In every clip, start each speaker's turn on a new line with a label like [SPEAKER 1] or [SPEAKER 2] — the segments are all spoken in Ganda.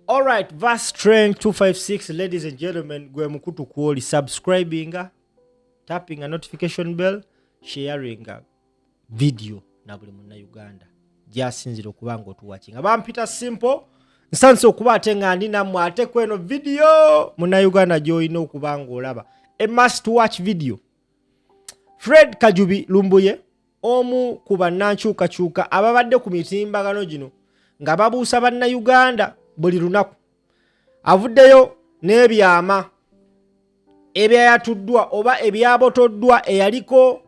[SPEAKER 1] All right, Vast Train 256, ladies and gentlemen, gwe mukutu kuoli subscribing, tapping a notification bell, sharing video na buli munna Uganda. Jasinzira okuba nga otuwatching. Abampita simple, nsanso okuba ate nga ndi nammwe ate kweno video munna Uganda gy'olina okuba nga olaba. A must watch video. Fred Kajubi Lumbuye, omu ku bannankyukakyuka ababadde ku mitimbagano gino nga babuusa banna Uganda buli lunaku. Avuddeyo n'ebyama ebyayatuddwa oba ebyabotoddwa eyaliko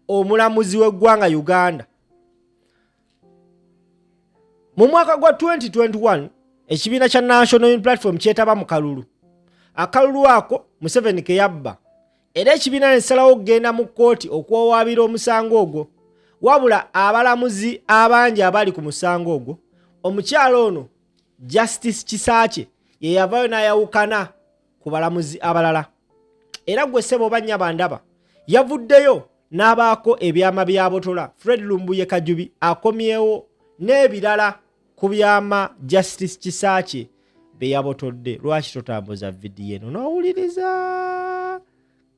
[SPEAKER 1] omulamuzi w'eggwanga Uganda. Mu mwaka gwa 2021 ekibiina kya National Unity Platform kyetaba mu kalulu. Akalulu ako Museveni ke yabba. Era ekibiina ne ssalawo okugenda mu kkooti okwowaabira omusango ogwo. Wabula abalamuzi abangi abali ku musango ogwo, omukyalo ono Justice Kisaache ye yavaayo n'ayawukana ku balamuzi abalala. Era gwe ssebo bannya bandaba yavuddeyo n'abaako ebyama byabotola. Fred Lumbuye Kajubi akomyewo n'ebirala ku byama Justice Kisaache be yabotodde. Lwaki totambuza vidiyo eno n'owuliriza?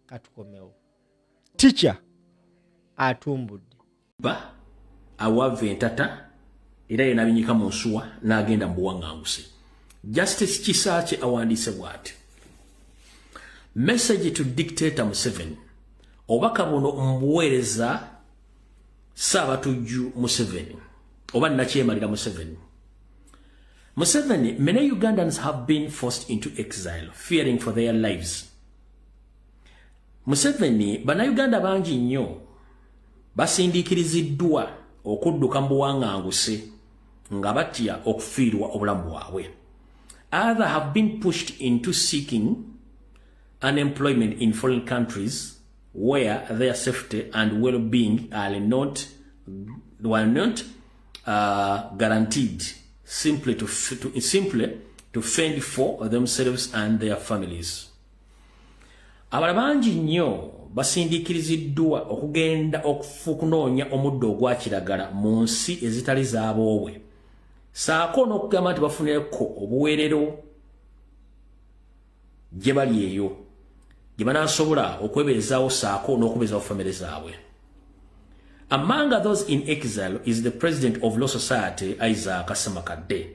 [SPEAKER 1] Katukomewo. Teacher atumbudde.
[SPEAKER 2] Ba awave entata era yena binyika mu nsuwa n'agenda mu buwaŋŋanguse. Justice Kisaache awandiise bw'ati. Message to Dictator Museveni. Obaka buno mbuweereza Saabatujju Museveni. Oba nakyemalira Museveni. Museveni, many Ugandans have been forced into exile, fearing for their lives. Museveni, bannayuganda bangi nnyo basindikiriziddwa okudduka mu buwaŋŋanguse nga batya okufiirwa obulamu bwabwe. Others have been pushed into seeking unemployment in foreign countries where their safety and well-being are not guaranteed, simply to fend for themselves and their families. Abala bangi nnyo basindikiriziddwa okugenda okufunoonya omuddo ogwa kiragala mu nsi ezitali z'aboowe, saako n'okugamba nti bafunireko obuweerero gye bali eyo gye banaasobola okwebeezaawo saako n'okubeezaawo famire zaabwe. Among those in exile is the president of Law Society, Isaac Asemakadde.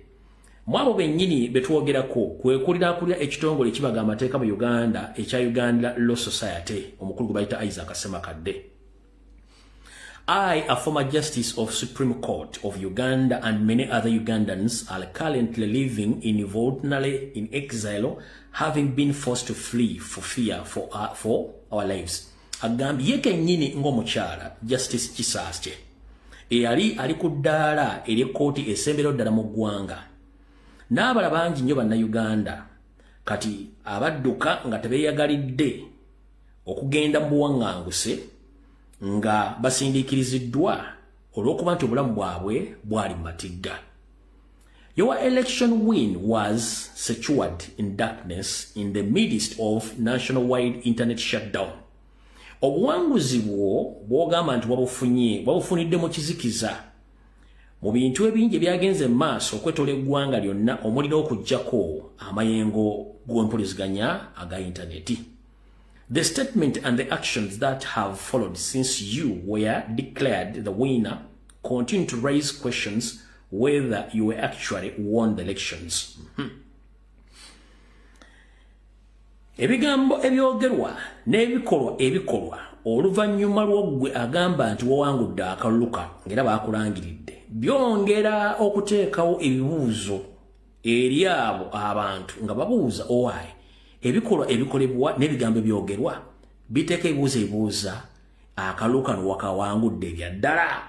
[SPEAKER 2] Mwabo bennyini betwogerako kwekulira ekitongole ekibaga amateeka mu Uganda ekya Uganda Law Society, omukulu gwe bayita Isaac Asemakadde. I, a former justice of Supreme Court of Uganda, and many other Ugandans are currently living involuntarily in exile, having been forced to flee for fear for our lives. Agambye kennyini ng'omukyala Justice Kisaache eyali ali ku ddaala ery'ekkooti esembera ddala mu ggwanga. N'abala bangi nnyo bannayuganda kati abadduka nga tebeeyagalidde okugenda mu buwaŋŋanguse nga basindikiriziddwa olw'okuba nti obulamu bwabwe bwali mu matigga. Your election win was secured in darkness in the midst of nationwide internet shutdown. Obuwanguzi bwo bw'ogamba nti wabufunidde mu kizikiza mu bintu ebingi ebyagenze mu maaso okwetoola eggwanga lyonna omuli n'okuggyako amayengo g'empuliziganya aga intaneti. The statement and the actions that have followed since you were declared the winner continue to raise questions whether you actually won the elections. Ebigambo ebyogerwa n'ebikolwa ebikolwa oluvannyuma lw'ogwe agamba nti wawangudde akalulu kano ng'era baakulangiridde byongera okuteekawo ebibuuzo eri abo abantu nga babuuza owaayi ebikolwa ebikolebwa n'ebigambo ebyogerwa biteeka ebibuuza akalulu kano wakawangudde ebya ddala.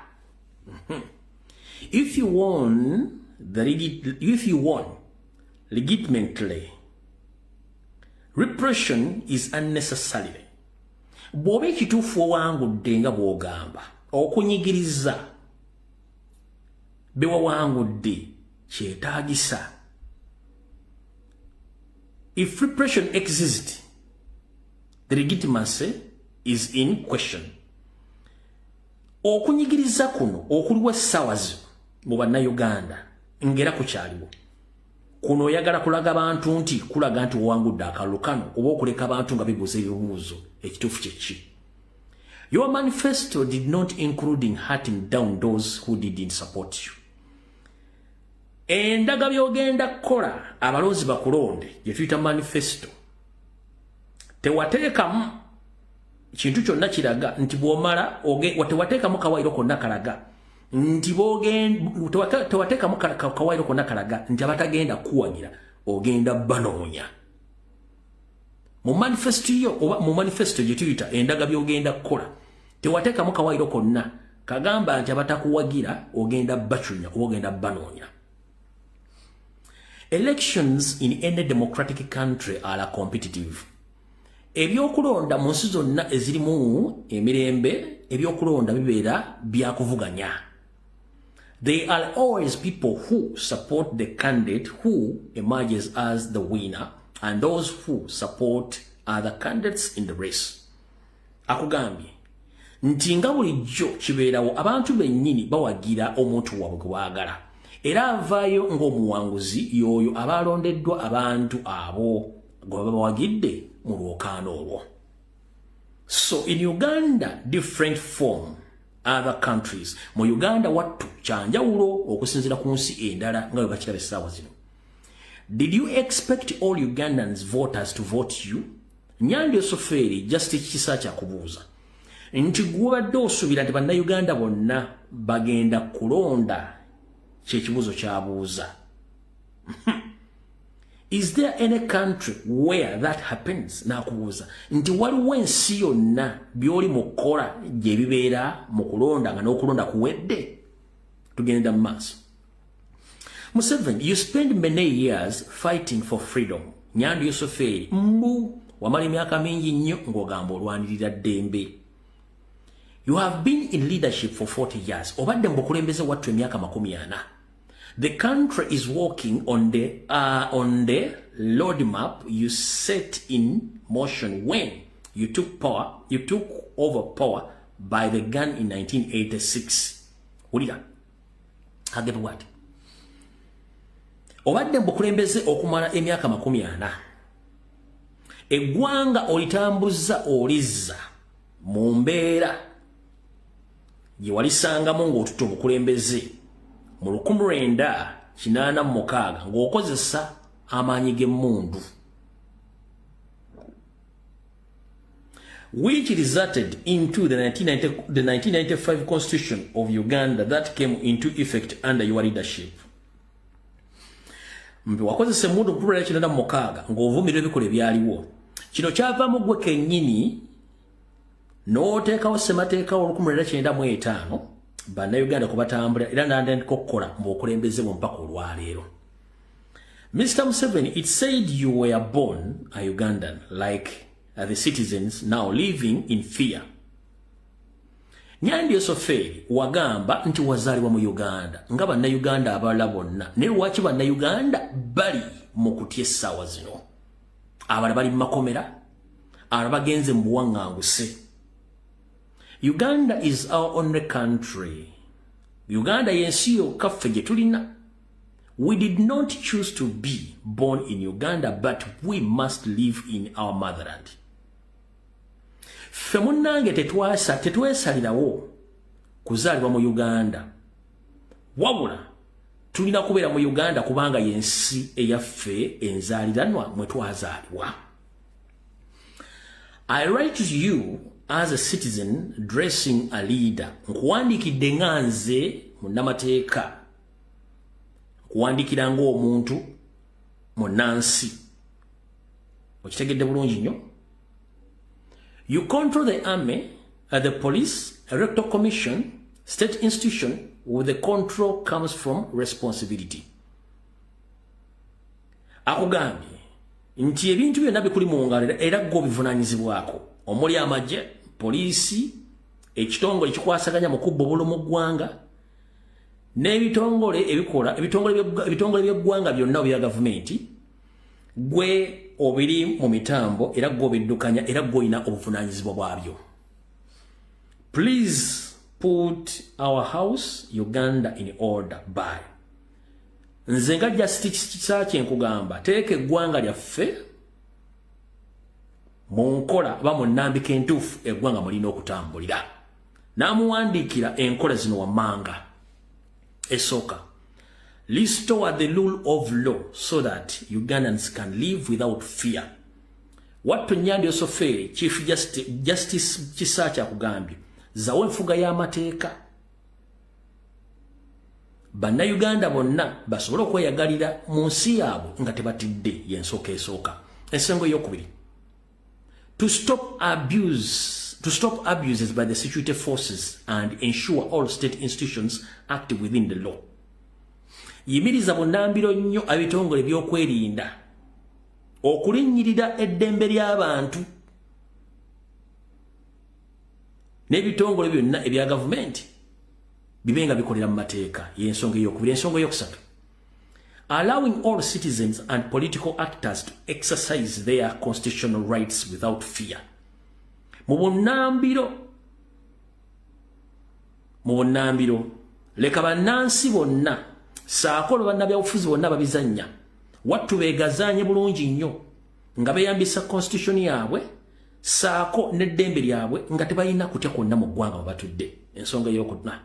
[SPEAKER 2] If you won legitimately, repression is unnecessary. Bw'oba ekituufu owangudde nga bw'ogamba okunyigiriza be wawangudde kyetaagisa. If repression exists, the legitimacy is in question. Okunyigiriza kuno okuliwa essaawa zino mu bannayuganda ngera kukyaliwo. kuno oyagala kulaga abantu nti kulaga nti owangudde akalulu kano oba okuleka abantu nga bibuuza ebibuuzo ekituufu kyeki. Your manifesto did not include hunting down those who didn't support you. Endaga byogenda kukola abalonzi bakulonde gye tuyita manifesto tewateekamu kintu kyonna kiraga nti bw'omala tewateekamu kawaayiro konna kalaga nti tewateekamu kawaayiro konna kalaga nti abatagenda kuwagira ogenda banoonya. Mu manifesto yo oba mu manifesto gye tuyita endaga byogenda kukola tewateekamu kawaayiro konna kagamba nti abatakuwagira ogenda bacunya oba ogenda banoonya. Elections in any democratic country are competitive. Ebyokulonda mu nsi zonna ezirimu emirembe ebyokulonda bibeera byakuvuganya. They are always people who support the candidate who emerges as the winner and those who support other candidates in the race. Akugambye nti nga bulijjo kibeerawo abantu bennyini bawagira omuntu waabwe gwe baagala era avaayo ng'omuwanguzi y'oyo abalondeddwa abantu abo gwe baba bawagidde mu lwokaano olwo. So in Uganda, different from other countries. Mu Uganda wattu kyanjawulo okusinziira ku nsi endala nga bwe bakiraba essaawa zino. Did you expect all Ugandans voters to vote you? Nyandyo Soferi just kisa kya kubuuza nti gwobadde osuubira nti bannayuganda bonna bagenda kulonda kyekibuuzo kyabuuza. Is there any country where that happens? Nakubuuza nti waliwo ensi yonna byoli mu kukola gye bibeera mu kulonda nga n'okulonda kuwedde? Tugenda mu maaso. Museveni, you spend many years fighting for freedom. Nyandyo Yoseferi wamala emyaka mingi nnyo ng'ogamba olwanirira ddembe. You have been in leadership for 40 years. Obadde mu bukulembeze wattu emyaka 40. The country is working on the roadmap you set in motion when you took over power by the gun in 1986. Ulira. Hage bwati. Obadde mu bukulembeze okumala emyaka 40. Eggwanga olitambuza olizza mu mbeera gye walisangamu ng'otutte obukulembeze mu 1986 ng'okozesa amaanyi g'emmundu, which resulted into the 1995 Constitution of Uganda that came into effect under your leadership. Wakozesa emmundu mu 1986 ng'ovumirira ebikola ebyaliwo. Kino kyavaamu gwe kennyini n'oteekawo ssemateeka ol'1995 bannayuganda kwe batambula era n'atandika okukola mu bukulembeze bwe mpaka olwaleero. Mr. Museveni, it said you were born a Ugandan like the citizens now living in fear. Nyandyo Soferi wagamba nti wazaalibwa mu Uganda nga bannayuganda abalala bonna, naye lwaki bannayuganda bali mu kutya essaawa zino? Abalala bali mu makomera, abalala bagenze mu buwaŋŋanguse. Uganda is our only country. Uganda yensi yokka ffe gye tulina. We did not choose to be born in Uganda, but we must live in our motherland. Ffe munnange tetwesalirawo kuzaalibwa mu Uganda. Wabula tulina kubeera mu Uganda kubanga yensi eyaffe enzaaliranwa mwe twazaalibwa. I write to you as a citizen dressing a leader. Nkuwandiikidde nga nze munnamateeka. Nkuwandiikira ng'omuntu munnansi. Okitegedde bulungi nnyo? You control the army, the police, electoral commission, state institution. With the control comes from responsibility. Akugambye nti ebintu byonna bikuli mu ngalo era gwe bivunaanyizibwako. Omuli amagye, poliisi, ekitongole ekikwasaganya mu kubba obulo mu ggwanga, n'ebitongole ebikola ebitongole by'eggwanga byonna bya gavumenti, gwe obiri mu mitambo era gwe obiddukanya era gwe olina obuvunaanyizibwa bwabyo. Please put our house Uganda in order by nze nga Justice Kisaakye nkugamba teeka eggwanga lyaffe mu nkola oba mu nnambika entuufu eggwanga mulina okutambulira. N'amuwandiikira enkola zino wammanga. Esooka, restore the rule of law so that Ugandans can live without fear. Watto Nyandi Osofere, Chief Justice Kisaakye akugambye, zawo enfuga y'amateeka. Bannayuganda bonna basobole okweyagalira mu nsi yaabwe nga tebatidde y'ensooka esooka. Ensengo ey'okubiri, to stop abuses by the security forces and ensure all state institutions act within the law. Yimiriza bunnambiro nnyo abitongole by'okwerinda okulinnyirira eddembe ly'abantu n'ebitongole byonna ebya gavumenti bibenga bikolera mu mateeka y'ensonga ey'okubiri. Ensonga ey'okusatu, allowing all citizens and political actors to exercise their constitutional rights without fear. Mu bunnambiro leka bannansi bonna saako bannabyabufuzi bonna babizannya wattu beegazaanye bulungi nnyo nga beeyambisa constitution yaabwe saako n'eddembe lyabwe nga tebalina kutya kwonna mu ggwanga mwe batudde. Ensonga ey'okuna,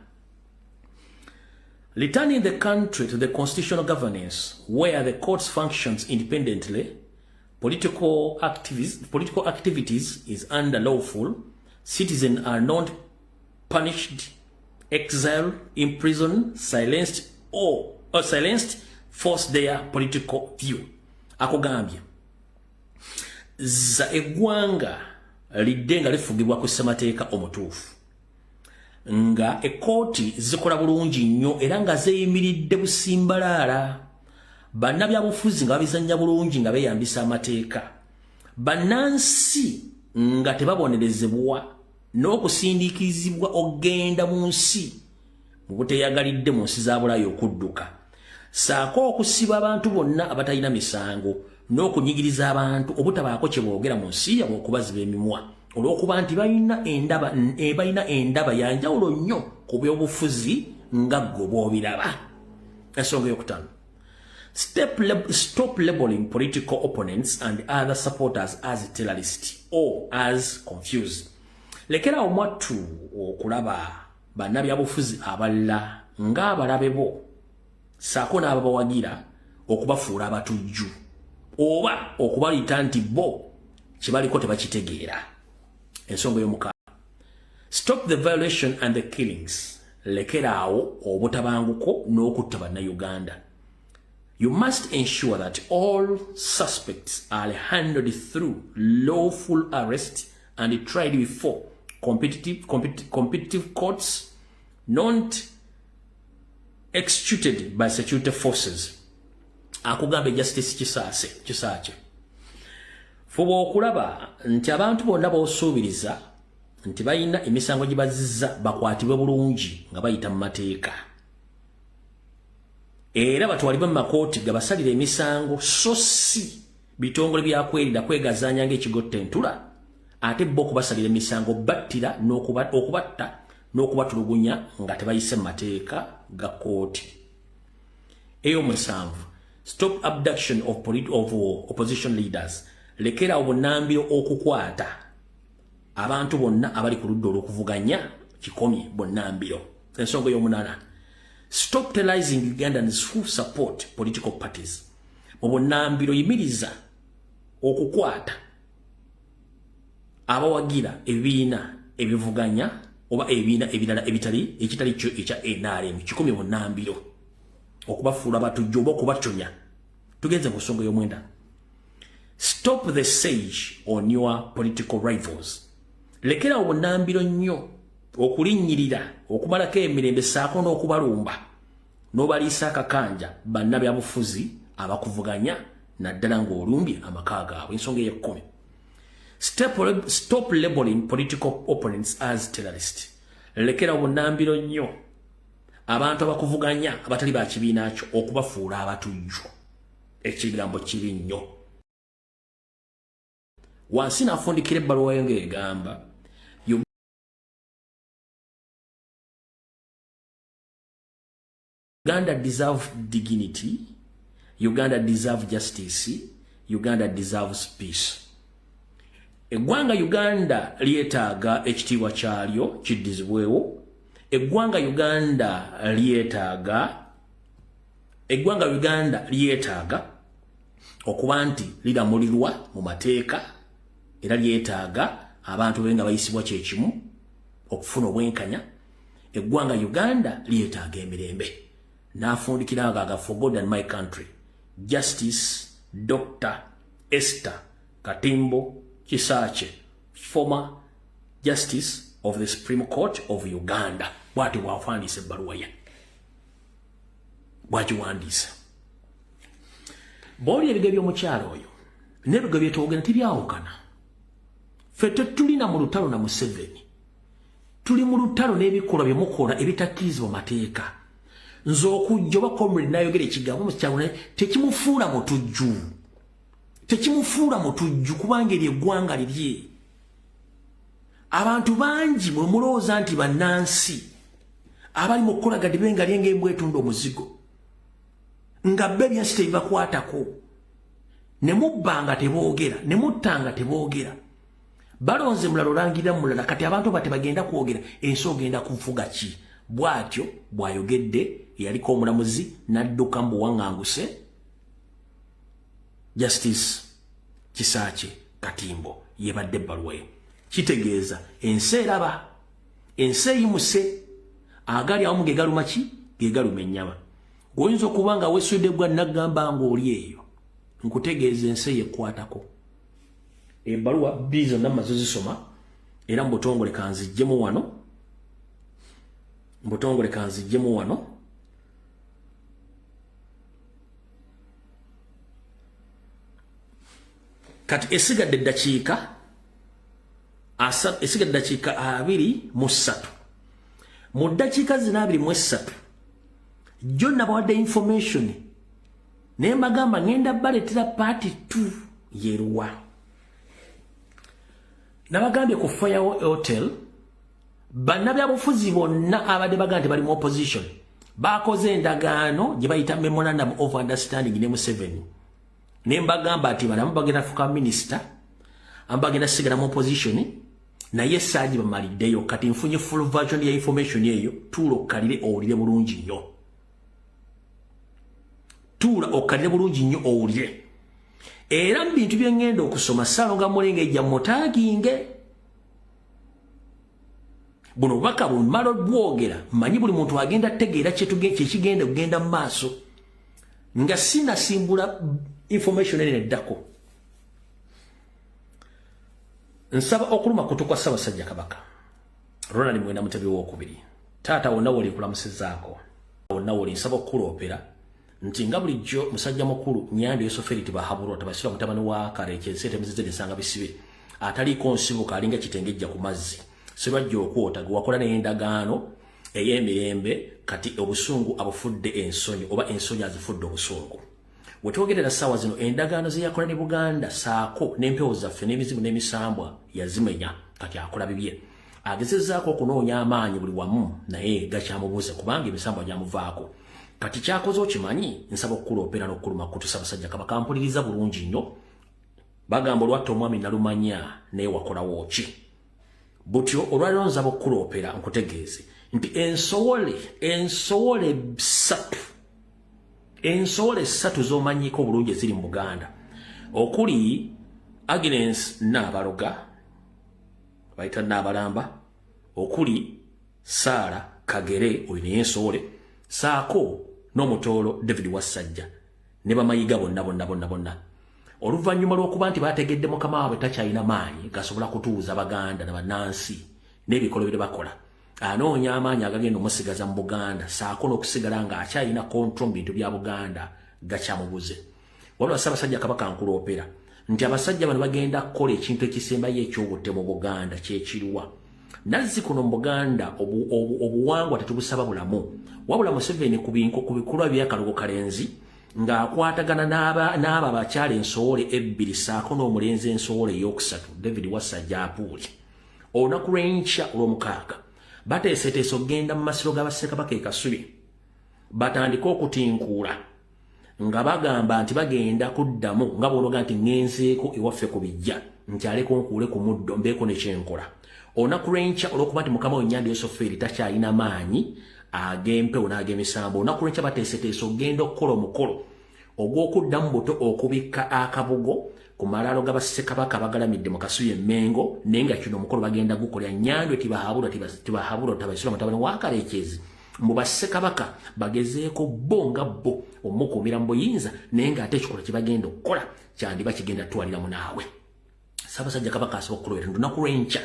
[SPEAKER 2] returning the country to the constitutional governance where the courts functions independently, political activities is under lawful, citizens are not punished, exiled, imprisoned, silenced, or force their political view. Akugambye za eggwanga lidde nga lifugibwa ku ssemateeka omutuufu, nga ekkooti zikola bulungi nnyo era nga zeeyimiridde busimbalaala, bannabyabufuzi nga babizannya bulungi nga beeyambisa amateeka, bannansi nga tebabonerezebwa n'okusindiikizibwa okgenda mu nsi mu buteeyagalidde mu nsi za Bulaaya okudduka, saako okusiba abantu bonna abatalina misango n'okunyigiriza abantu obutabaako kye boogera mu nsi yabwe okubaziba emimwa olw'okuba nti balina endaba ya njawulo nnyo ku by'obufuzi nga ggwe bw'obiraba. Ensonga ey'okutaano, stop labeling political opponents and other supporters as terrorists or as confused. Lekerawo mwattu okulaba bannabyabufuzi abalala ng'abalabe bo saako n'ababawagira okubafuula abatujju oba okubalita nti bo kye baliko tebakitegeera. Ensonga y'omukaaga, stop the violation and the killings. Lekeraawo obutabanguko n'okutta bannayuganda. You must ensure that all suspects are handled through lawful arrest and tried before competitive courts, not executed by security forces. Akugambe Justice Kisaakye. Fuba okulaba nti abantu bonna b'osuubiriza nti balina emisango gye bazizza bakwatibwe bulungi nga bayita mu mateeka. Era batwalibwe mu makooti gabasalira emisango so si bitongole byakwerinda kwegazaanya ng'ekigotta entula ate bo okubasalira emisango battira n'okubatta n'okubatulugunya nga tebayise mu mateeka ga kooti. Ey'omusanvu, stop abduction of opposition leaders. Lekera obunnambiro okukwata abantu bonna abali ku ludda olw'okuvuganya kikomye bunnambiro. Ensonga y'omunaana, stop terrorizing Ugandans who support political parties. Mu bunnambiro yimiriza okukwata abawagira ebibiina ebivuganya oba ebibiina ebirala ekitali kyo ekya NRM kikomye bunnambiro okubafuula batujju oba okubatonya. Tugenze mu nsonga y'omwenda, stop the siege on your political rivals. Lekera obunnambiro nnyo okulinnyirira okumalako emirembe saako n'okubalumba n'obaliisa akakanja bannabyabufuzi abakuvuganya naddala ng'olumbye amaka gaabwe. Ensonga ey'ekkumi, stop labeling political opponents as terrorists. Lekera obunnambiro nnyo abantu abakuvuganya abatali ba kibiina kyo okubafuula abatujju. Ekigambo kibi nnyo. Wansi n'afundikira ebbaluwa yo ng'egamba Uganda deserves dignity. Uganda deserves justice. Uganda deserves peace. Eggwanga Uganda lietaaga ekitiibwa kyalyo kiddizibwewo. Eggwanga Uganda lietaaga okuba nti liramulirwa mu mateeka era lietaaga abantu benga bayisibwa kyekimu okufuna obwenkanya. Eggwanga Uganda lietaaga emirembe. Nafundikiranga aga for God and my country. Justice Dr. Esther Katimbo Kisache, former Justice of the Supreme Court of Uganda. Bwati wafandise ebbaluwa ye. Bwagiwandiisa. Bw'oli ebigo by'omukyalo oyo n'ebigo byetwogera tibyawukana. Ffe tetulina mu lutalo na Museveni. Tuli mu lutalo n'ebikolwa bye mukola ebitakkirizibwa mateeka. Nze okujja oba comrade n'ayogera ekigambo mu kyalo naye tekimufuula mutujju. Tekimufuula mutujju kubanga ery'eggwanga lirye. Abantu bangi mwe mulowooza nti bannansi abali mu kukolagadi benga lyenga embwa etunda omuzigo nga bbe ebyensi tebibakwatako ne mubbanga teboogera ne muttanga teboogera. Balonze mulala olangirira mulala kati abantu bate bagenda kwogera ensi ogenda kufuga ki. Bwatyo bwayogedde yaliko omulamuzi n'adduka mu buwaŋŋanguse Justice Kisache Katimbo yebadde ebbaluwa ye. Kitegeeza ensi eraba, ensi eyimuse, agali awamu ge galuma ki ge galuma ennyama. Oyinza okuba nga weesudde gwa nagamba ng'oli eyo nkutegeeza ensi yekwatako. Ebbaluwa bbiri zonna mmaze zisoma era mu butongole kanziggyemu wano. Kati esigadde eddakiika 23. Mu ddakiika zino 23 jjo nabawadde information naye mbagamba ngenda baleetera party 2 yeruwa. Nabagambye ku Fire Hotel bannabyabufuzi bonna abadde bagamba nti bali mu opposition bakoze endagaano gye bayita memorandum of understanding ne Museveni. Ne mbagamba ati balamu bagenda fuka minister ambagenda sigala mu opposition naye saaji bamaliddeyo kati nfunye full version ya information eyo. Tuula okkalire owulire bulungi nnyo. Era mu bintu bye ngenda okusoma Ssaalonga Mulenga ejja mutaaginge. Buno bubaka bumala bwogera mmanyi buli muntu agenda tegeera kyekigenda kugenda mu maaso nga sinasimbula information ene eddako. Nsaba okuluma kutukwa Ssaabasajja Kabaka Ronald Mwenda Mutebi w'okubiri. Taata wonna woli nkulamusizaako, wonna woli nsaba okuloopera nti nga bulijjo musajja mukulu Nyandi Yoseferiti bahabulwa tabasira mutabani wa Kareke ensete muzizede nsanga bisibe ataliiko nsibuka alinga kitengejja ku mazzi sirwajja okwota gwakola n'endagaano ey'emirembe kati obusungu abufudde ensonyi oba ensonyi azifudde obusungu. Wetwogerera ssaawa zino endagaano ze yakola ne Buganda saako n'empewo zaffe n'emizimu n'emisambwa yazimenya kati akola bibye. Agezezzaako okunoonya amaanyi buli wamu naye gakyamubuuze kubanga emisambwa gyamuvaako. Kati kyakoze okimanyi nsaba okukuloopera n'okkuluma kutu Ssaabasajja Kabaka mpuliriza bulungi nnyo. Bagamba olwatta omwami nalumanya naye wakolawo ki. Butyo olwaliro nzaba okukuloopera nkutegeeze nti ensowole ssatu z'omanyiko bulungi eziri mu Buganda okuli Agnes Nabaloga bayita Nabalamba, okuli Sarah Kagere oyo naye ensowole, saako n'omutoolo David Wasajja ne bamayiga bonna. Oluvannyuma lw'okuba nti bategedde mukama waabwe takyalina maanyi gasobola kutuuza Baganda na bannansi n'ebikolwa bye bakola, anoonya amaanyi agagenda omusigaza mu Buganda saako n'okusigala ng'akyalina kontrol mu bintu bya Buganda gakyamubuze. Wabula Ssaabasajja Kabaka nkuloopera nti abasajja bano bagenda kukola ekintu ekisembayo eky'obutte mu Buganda kyekiriwa. Nazzi kuno mu Buganda obuwangwa tetubusaba bulamu, wabula Museveni ku bikolwa by'akalogo kalenzi ng'akwatagana n'aba abakyala ensowole ebbiri saako n'omulenzi ensowole ey'okusatu David Wasajja apuuli. Olunaku lw'enkya olw'omukaaga bateeseteese okugenda mu masiro g'Abassekabaka e Kasubi batandika okutinkuula nga bagamba nti bagenda kuddamu nga bw'onoga nti ngenzeeko ewaffe ku bijja nkyaleko nkuule ku muddo mbeeko ne kyenkola olunaku lw'enkya olw'okuba nti mukama w'ennyanja Yosofeeri takyalina maanyi ag'empewo n'ag'emisambo olunaku lw'enkya bateeseteese okugenda okukola omukolo ogw'okuddamu buto okubikka akabugo ku malaalo ga bassekabaka bagalamidde mu Kasubi e Mengo naye nga kino omukolo bagenda gukolera Nnyandwe tibahabulwa tabaisula mutabani wa Kaleekyezi mu bassekabaka bagezeeko bo nga bo omukuumira mu buyinza naye ng'ate ekikola kye bagenda okukola kyandiba kigenda twaliramu naawe Ssaabasajja Kabaka asaba okukulowera lunaku lw'enkya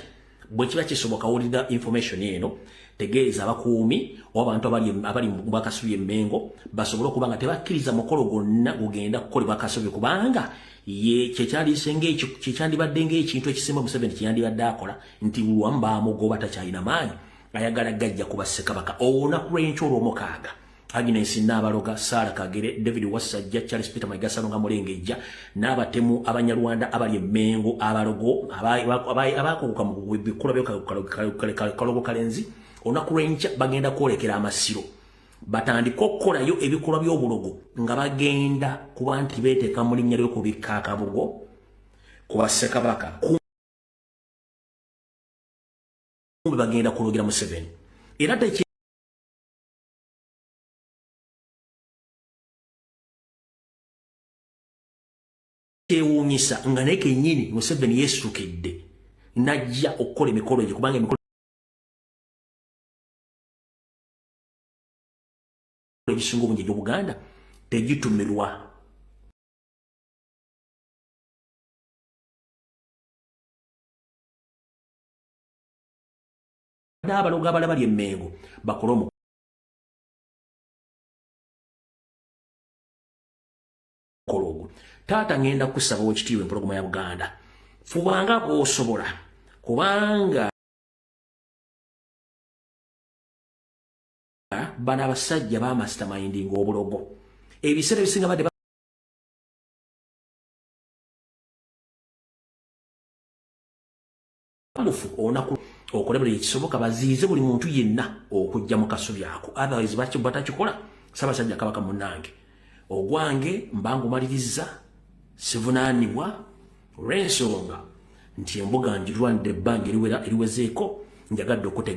[SPEAKER 2] bwe kiba kisoboka wulira information eno tegeeza abakuumi oba abantu abali mu Kasubi e Mengo basobole okuba nga tebakkiriza mukolo gwonna gugenda kukolebwa Kasubi kubanga ye kyekyandibadde ng'ekintu ekisemba Museveni kyeyandibadde akola nti luwamu baamugoba takyalina maanyi ayagala gajja ku bassekabaka olunaku lw'enkya olw'omukaaga Agnes Nabaloga, Sarah Kagere, David Wasajja, Charles Peter Maigasa nga Mulengejja n'abatemu abanyarwanda abali Mengo abalogo abakoguka mu bikula by'Kalogo Kalenzi olunaku lw'enkya bagenda kwolekera amasiro batandika okukolayo ebikolwa by'obulogo nga bagenda kuba nti beeteeka mu linnya ly'okubikka akabugo ku bassekabaka kumbe bagenda kulogera Museveni era tekyewuunyisa nga naye kennyini Museveni yeesukidde najja okukola emikolo egyo kubanga emikolo egisinga obungi egy'Obuganda tegitumirwa n'abalogo abala bali e Mengo bakole omukolo ogwo taata ngenda kusaba Oweekitiibwa empologoma ya Buganda fubanga bw'osobola kubanga bano abasajja bamastermindinga obulogo ebiseera ebisinga badde bamufu olunaku okole buli ekisoboka baziize buli muntu yenna okujja mu Kasubi ako otherwise batakikola Ssaabasajja Kabaka munnange ogwange mbangumaliriza sivunaanibwa olw'ensonga nti embuga njirwanidde ebbanga eriwezeeko njagadde okutegeera